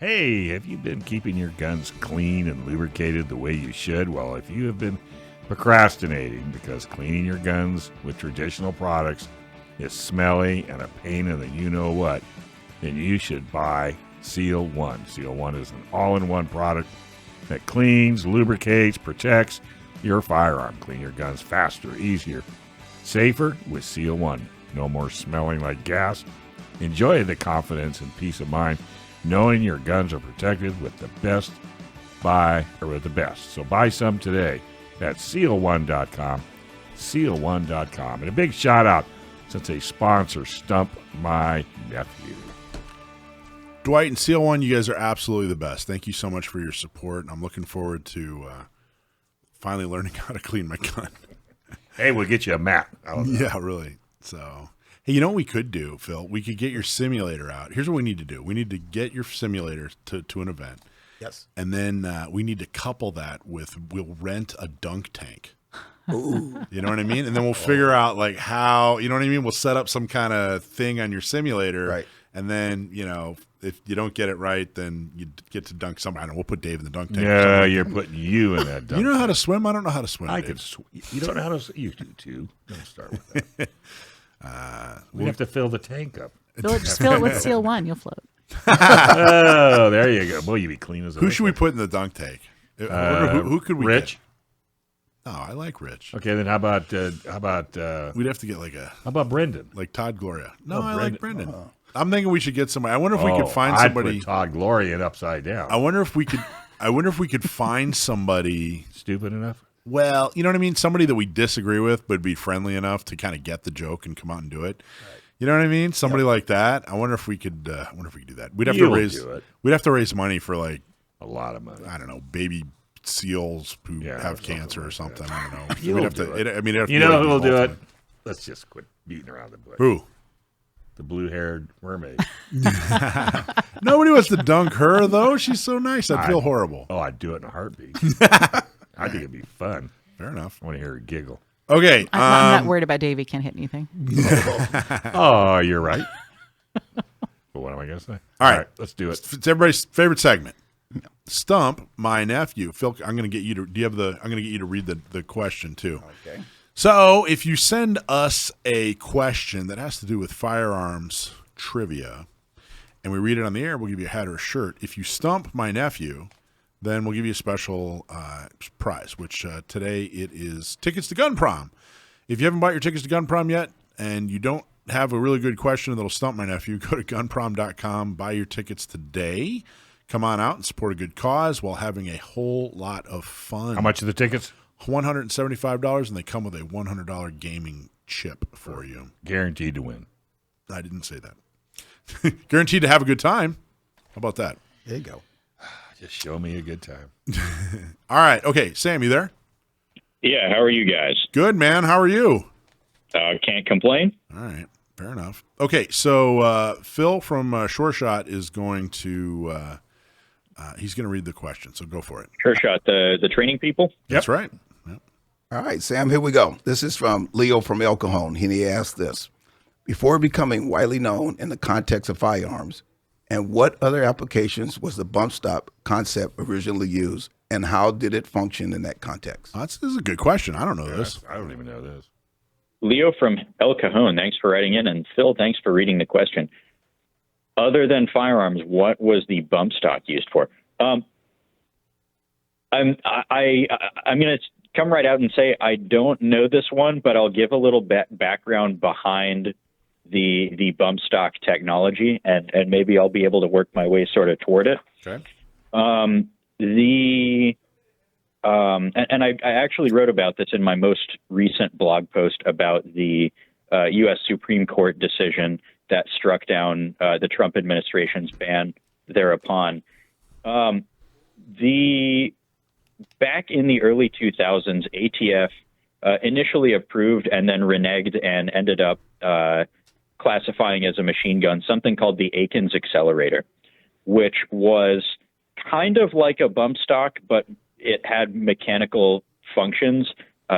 Hey, have you been keeping your guns clean and lubricated the way you should? Well, if you have been procrastinating because cleaning your guns with traditional products is smelly and a pain in the you-know-what, then you should buy Seal One. Seal One is an all-in-one product that cleans, lubricates, protects your firearm. Clean your guns faster, easier, safer with Seal One. No more smelling like gas. Enjoy the confidence and peace of mind knowing your guns are protected with the best with the best. So buy some today at seal1.com, seal1.com. And a big shout out since they sponsor Stump My Nephew. Dwight and Seal One, you guys are absolutely the best. Thank you so much for your support. I'm looking forward to finally learning how to clean my gun. Hey, we'll get you a mat. Yeah, really. So, hey, you know what we could do, Phil? We could get your simulator out. Here's what we need to do. We need to get your simulator to an event. Yes. And then we need to couple that with we'll rent a dunk tank. Ooh. You know what I mean? And then we'll figure out like how, you know what I mean? We'll set up some kind of thing on your simulator. Right. And then, you know, if you don't get it right, then you get to dunk somebody. I don't know, we'll put Dave in the dunk tank. Yeah, you're putting you in that dunk You know how to tank. swim? I don't know how to swim. I Dave. could swim. You don't know how to swim? You do too. Don't start with that. We have to fill the tank up. Just fill it with Seal One. You'll float. Oh, there you go. Boy, you be clean as a Who should we whistle. put in the dunk tank? I wonder who could we Rich? get? Oh, I like Rich. Okay, then how about We'd have to get like how about Brendan? like Todd Gloria. No, Oh, I Brendan. like Brendan. I'm thinking we should get somebody. I wonder if we could find I'd somebody. put Todd Gloria in upside down. I wonder if we could find somebody. Stupid enough? Well, you know what I mean? Somebody that we disagree with, but be friendly enough to kind of get the joke and come out and do it. Right. You know what I mean? Somebody like that. I wonder if we could. do that. We'd have You'll to raise. do it. We'd have to raise money for like A lot of money. I don't know, baby seals who Yeah, have something cancer or like something. that. I don't know. You'll We'd have do to. it. I mean, it'd have to You be know like who will do it? ultimate. Let's just quit beating around the bush. Who? The blue-haired mermaid. Nobody wants to dunk her though. She's so nice. I'd feel horrible. Oh, I'd do it in a heartbeat. I think it'd be fun. Fair enough. I want to hear her giggle. Okay. I'm not worried about Dave. He can't hit anything. Oh, you're right. But what am I going to say? All right, let's do it. It's everybody's favorite segment. Stump My Nephew. Phil, I'm going to get you to. I'm going to get you to read the question too. Okay. So, if you send us a question that has to do with firearms trivia, and we read it on the air, we'll give you a hat or a shirt. If you stump my nephew, then we'll give you a special prize, which today it is tickets to Gun Prom. If you haven't bought your tickets to Gun Prom yet, and you don't have a really good question that'll stump my nephew, go to gunprom.com, buy your tickets today. Come on out and support a good cause while having a whole lot of fun. How much are the tickets? $175, and they come with a $100 gaming chip for you. Guaranteed to win. I didn't say that. Guaranteed to have a good time. How about that? There you go. Just show me a good time. All right. Okay, Sam, you there? Yeah, how are you guys? Good, man. How are you? Can't complain. All right. Fair enough. Okay, so Phil from Sure Shot is going to he's going to read the question, so go for it. Sure shot. The training people? That's right. Yep. All right, Sam, here we go. This is from Leo from El Cajon. He asked this. Before becoming widely known in the context of firearms, and what other applications was the bump stop concept originally used, and how did it function in that context? This is a good question. I don't know this. I don't even know this. Leo from El Cajon, thanks for writing in. And Phil, thanks for reading the question. Other than firearms, what was the bump stock used for? I'm going to come right out and say I don't know this one, but I'll give a little background behind the bump stock technology, and maybe I'll be able to work my way sort of toward it. Okay. And I actually wrote about this in my most recent blog post about the U.S. Supreme Court decision that struck down the Trump administration's ban thereupon. Back in the early 2000s, ATF initially approved and then reneged and ended up classifying as a machine gun something called the Akins accelerator, which was kind of like a bump stock, but it had mechanical functions.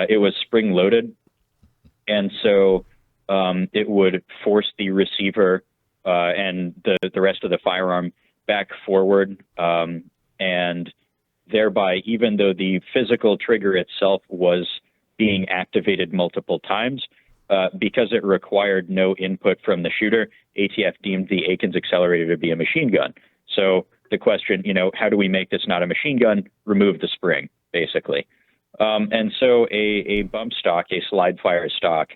It was spring-loaded, and so it would force the receiver and the rest of the firearm back forward, and thereby, even though the physical trigger itself was being activated multiple times, because it required no input from the shooter, ATF deemed the Akins accelerator to be a machine gun. So the question, how do we make this not a machine gun? Remove the spring, basically. And so a bump stock, a slide fire stock,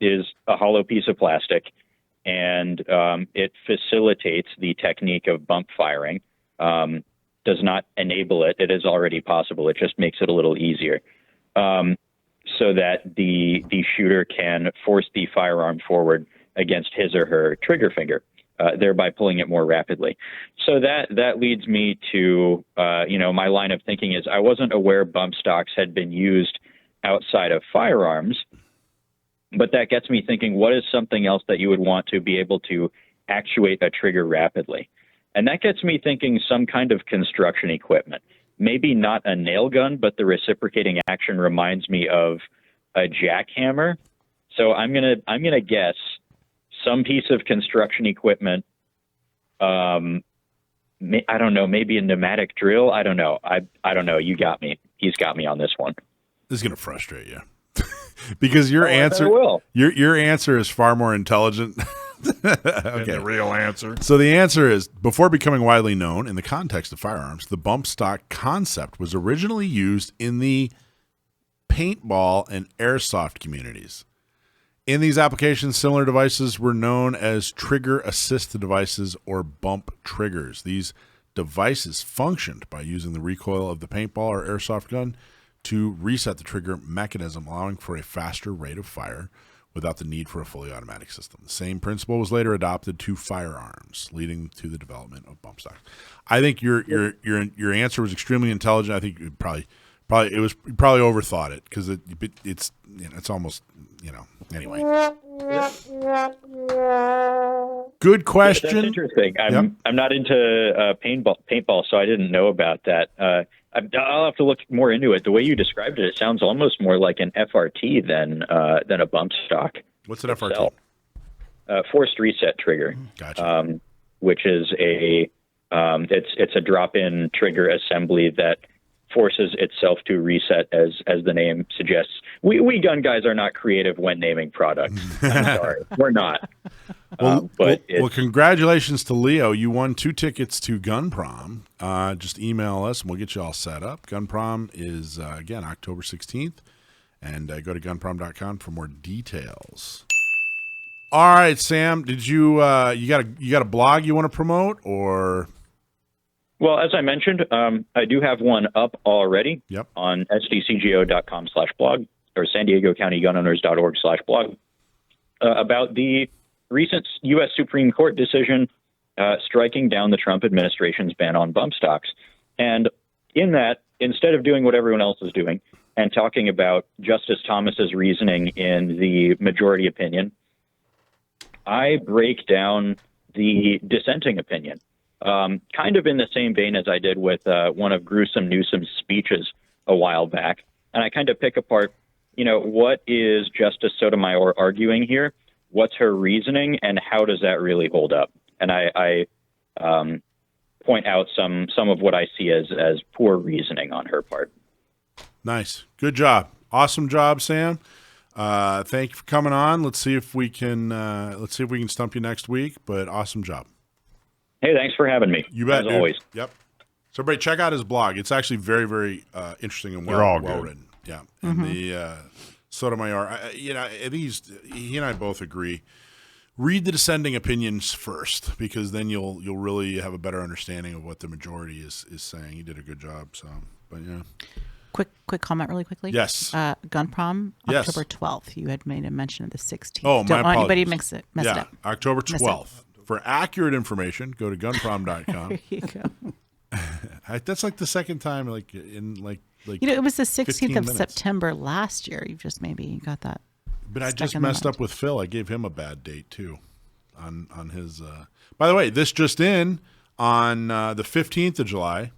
is a hollow piece of plastic, and it facilitates the technique of bump firing. Does not enable it. It is already possible. It just makes it a little easier, so that the shooter can force the firearm forward against his or her trigger finger, thereby pulling it more rapidly. So that leads me to my line of thinking is I wasn't aware bump stocks had been used outside of firearms, but that gets me thinking, what is something else that you would want to be able to actuate a trigger rapidly? And that gets me thinking some kind of construction equipment. Maybe not a nail gun, but the reciprocating action reminds me of a jackhammer. So I'm gonna guess some piece of construction equipment. I don't know, maybe a pneumatic drill. I don't know. I don't know. You got me. He's got me on this one. This is gonna frustrate you because your answer is far more intelligent. Okay. The real answer. So the answer is, before becoming widely known in the context of firearms, the bump stock concept was originally used in the paintball and airsoft communities. In these applications, similar devices were known as trigger assist devices or bump triggers. These devices functioned by using the recoil of the paintball or airsoft gun to reset the trigger mechanism, allowing for a faster rate of fire without the need for a fully automatic system. The same principle was later adopted to firearms, leading to the development of bump stocks. I think your answer was extremely intelligent. I think you probably overthought it because it's almost anyway. Good question. That's interesting. I'm not into paintball, so I didn't know about that. I'll have to look more into it. The way you described it, it sounds almost more like an FRT than a bump stock. What's an FRT? Forced reset trigger. Gotcha. Which is it's a drop-in trigger assembly that forces itself to reset, as the name suggests. We gun guys are not creative when naming products. I'm sorry, we're not. Well, congratulations to Leo. You won 2 tickets to Gun Prom. Just email us and we'll get you all set up. Gun Prom is, again, October 16th. And go to gunprom.com for more details. All right, Sam, did you got a blog you want to promote, or? Well, as I mentioned, I do have one up already. Yep. On sdcgo.com/blog or San Diego County Gunowners.org/blog about the recent U.S. Supreme Court decision striking down the Trump administration's ban on bump stocks. And in that, instead of doing what everyone else is doing and talking about Justice Thomas's reasoning in the majority opinion, I break down the dissenting opinion, kind of in the same vein as I did with one of Gruesome Newsom's speeches a while back. And I kind of pick apart, what is Justice Sotomayor arguing here? What's her reasoning, and how does that really hold up? And I point out some of what I see as poor reasoning on her part. Nice. Good job. Awesome job, Sam. Thank you for coming on. Let's see if we can stump you next week, but awesome job. Hey, thanks for having me. You bet, as always. Yep. So everybody check out his blog. It's actually very, very interesting and well written. Yeah. And the Sotomayor, I think he and I both agree. Read the dissenting opinions first, because then you'll really have a better understanding of what the majority is saying. He did a good job. So, but yeah. Quick comment really quickly. Yes. Gun Prom, Yes. October 12th. You had made a mention of the 16th. Oh, my Don't want anybody apologies. to mess it up. October 12th. For accurate information, go to gunprom.com. There you go. That's like the second time, like it was the 16th of minutes. September last year. You've just maybe got that. But I stuck just in the messed mind. up with Phil. I gave him a bad date too, on his. By the way, this just in on the 15th of July.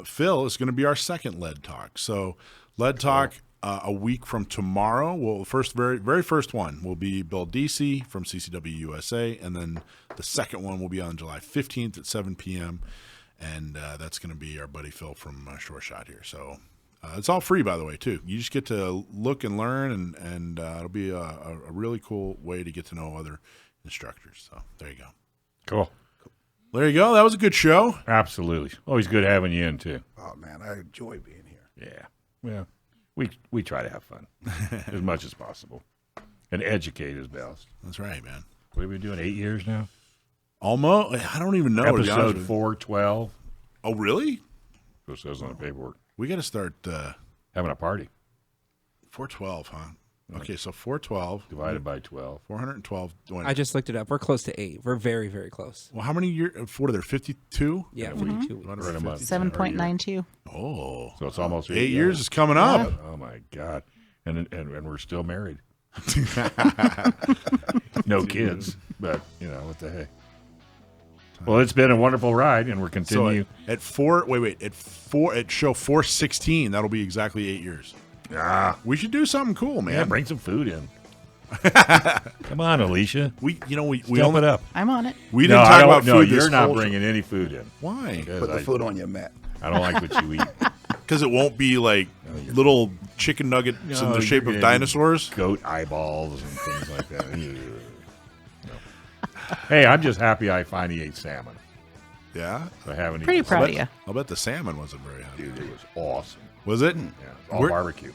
Phil is going to be our second Lead Talk. So Lead Talk a week from tomorrow, very first one will be Bill DC from CCW USA, and then the second one will be on July 15th at 7 p.m., and that's going to be our buddy Phil from Shore Shot here. So it's all free, by the way, too. You just get to look and learn, and it'll be a really cool way to get to know other instructors. So there you go. Cool. There you go. That was a good show. Absolutely. Always good having you in, too. Oh, man, I enjoy being here. Yeah. Well, we try to have fun as much as possible and educate as best. That's right, man. What have we been doing, 8 years now? Almost. I don't even know. Episode 412. Oh, really? So it says on the paperwork. We got to start Having a party. 412, huh? Okay, so 412 Divided by 12. 412. I just looked it up. We're close to 8. We're very, very close. Well, how many years? What are there? 52. Yeah, 42 weeks. Right a month. 7.92. Oh, So it's almost 8 years is coming up. Oh, my God. And we're still married. No kids, but, what the heck. Well, it's been a wonderful ride, and we're continuing. So at show 416, that'll be exactly 8 years. We should do something cool, man. Yeah, bring some food in. Come on, Alicia. We Step only it up. I'm on it. We didn't talk about food. No, this you're not whole bringing any food in. Why? Put the food on your mat. I don't like what you eat. Because it won't be like little chicken nuggets in the shape of dinosaurs. Goat eyeballs and things like that. No. Hey, I'm just happy I finally ate salmon. Yeah, I haven't Pretty eaten proud of you. I'll bet the salmon wasn't very hot. Dude, it was awesome. Was it? Yeah, it was all Where- barbecue.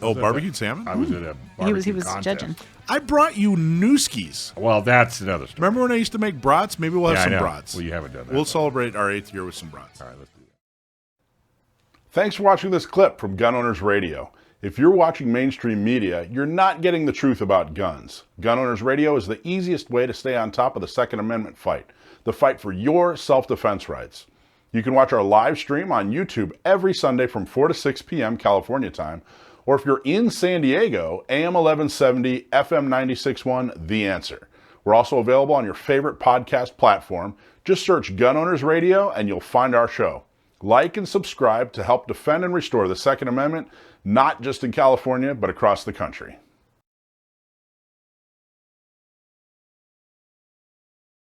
Oh, barbecued salmon. I was at a barbecue He was contest. judging. I brought you nooskies. Well, that's another story. Remember when I used to make brats? Maybe we'll have Yeah, I some know. brats. Well, you haven't done that. We'll celebrate our 8th year with some brats. All right, let's do that. Thanks for watching this clip from Gun Owners Radio. If you're watching mainstream media, you're not getting the truth about guns. Gun Owners Radio is the easiest way to stay on top of the Second Amendment fight, the fight for your self-defense rights. You can watch our live stream on YouTube every Sunday from 4 to 6 p.m. California time, or if you're in San Diego, AM 1170, FM 96.1, The Answer. We're also available on your favorite podcast platform. Just search Gun Owners Radio and you'll find our show. Like and subscribe to help defend and restore the Second Amendment, not just in California, but across the country.